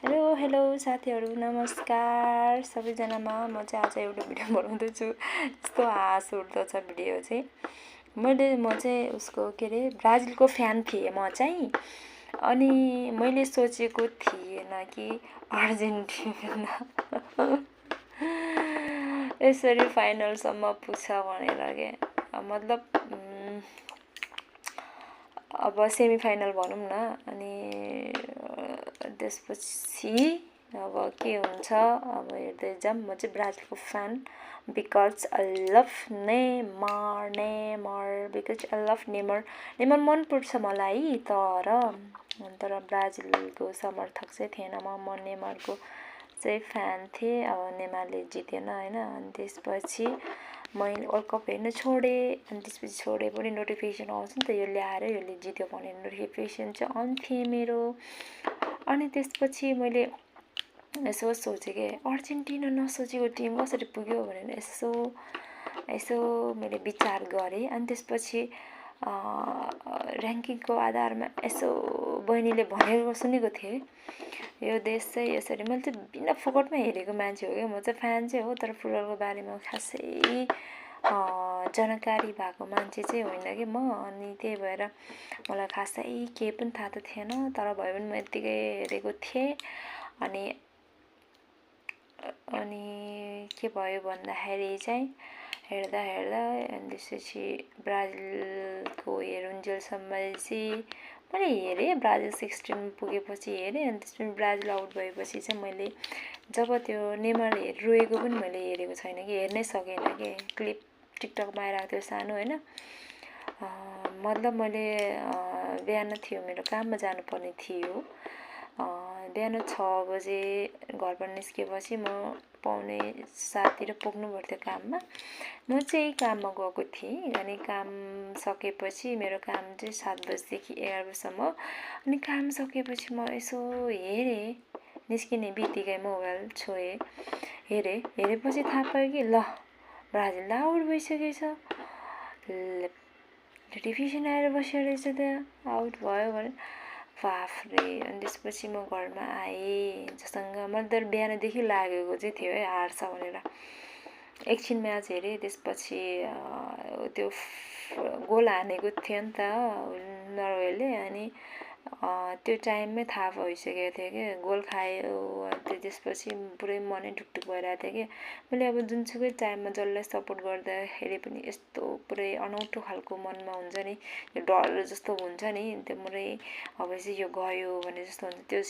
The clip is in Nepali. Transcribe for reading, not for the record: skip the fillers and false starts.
हेलो साथीहरू नमस्कार सबैजनामा। म चाहिँ आज एउटा भिडियो बनाउँदैछु। यस्तो हाँस उठ्दछ भिडियो चाहिँ। म चाहिँ उसको के अरे ब्राजिलको फ्यान थिएँ म चाहिँ। अनि मैले सोचेको थिएन कि अर्जेन्टिना यसरी फाइनलसम्म पुग्छ भनेर के। मतलब अब सेमी फाइनल भनौँ न। अनि त्यसपछि अब के हुन्छ अब हेर्दै जाऊँ। म चाहिँ ब्राजिलको fan because I love Neymar because I love Neymar मनपर्छ मलाई। तर ब्राजिलको समर्थक चाहिँ थिएन म नेमरको चाहिँ फ्यान थिएँ। अब नेमारले जितेन होइन। अनि त्यसपछि मैले वर्ल्ड कप हेर्न छोडेँ। अनि त्यसपछि छोडे पनि नोटिफिकेसन आउँछ नि त, यो ल्याएर यसले जित्यो भने नोटिफिकेसन चाहिँ आउँथ्यो मेरो। अनि त्यसपछि मैले यसो सोचेँ कि अर्जेन्टिना नसोचेको टिम कसरी पुग्यो भनेर यसो मैले विचार गरेँ। अनि त्यसपछि ऱ्याङ्किङको आधारमा यसो बहिनीले भनेको सुनेको थिएँ, यो देश चाहिँ यसरी। मैले चाहिँ बिना फोकटमा हेरेको मान्छे हो क्या। म चाहिँ फ्यान चाहिँ हो तर फुटबलको बारेमा खासै जानकारी भएको मान्छे चाहिँ होइन कि म। अनि त्यही भएर मलाई खासै केही पनि थाहा त थिएन। तर भए पनि म यत्तिकै हेरेको थिएँ। अनि के भयो भन्दाखेरि चाहिँ हेर्दा अनि त्यसपछि ब्राजिलको हेरुन्जेलसम्म चाहिँ मैले हेरेँ। ब्राजिल 16 पुगेपछि हेरेँ। अनि त्यसपछि ब्राजिल आउट भएपछि चाहिँ मैले जब त्यो नेमर रोएको पनि मैले हेरेको छैन कि, हेर्नै सकेन कि। क्लिप टिकटकमा आइरहेको थियो सानो होइन। मतलब मैले बिहान थियो मेरो काममा जानुपर्ने थियो। बिहान 6 बजे घरबाट निस्केपछि म 6:45 पुग्नु पर्थ्यो काममा। म चाहिँ काममा गएको थिएँ। अनि काम सकेपछि मेरो काम चाहिँ 7 बजेदेखि 11 बजीसम्म। अनि काम सकेपछि म यसो हेरेँ, निस्किने बित्तिकै मोबाइल छोएँ, हेरेपछि थाहा पायो कि ल ब्राजिल आउट भइसकेछ। नोटिफिकेसन आएर बस्यो रहेछ त आउट भयो भने बाफरे। अनि त्यसपछि म घरमा आएँ जसँग मैले त बिहानदेखि लागेको चाहिँ थियो है हार्छ भनेर। एकछिन म्याच हेरेँ। त्यसपछि त्यो गोल हानेको थियो नि त नर्वेले। अनि त्यो टाइममै थाहा भइसकेको थियो कि गोल खायो। त्यसपछि पुरै मनै ढुकढुक भइरहेको थियो कि। मैले अब जुनसुकै टाइममा जसलाई सपोर्ट गर्दाखेरि पनि यस्तो पुरै अनौठो खालको मनमा हुन्छ नि, यो डर जस्तो हुन्छ नि। त्यो पुरै अब चाहिँ यो गयो भने जस्तो हुन्छ। त्यो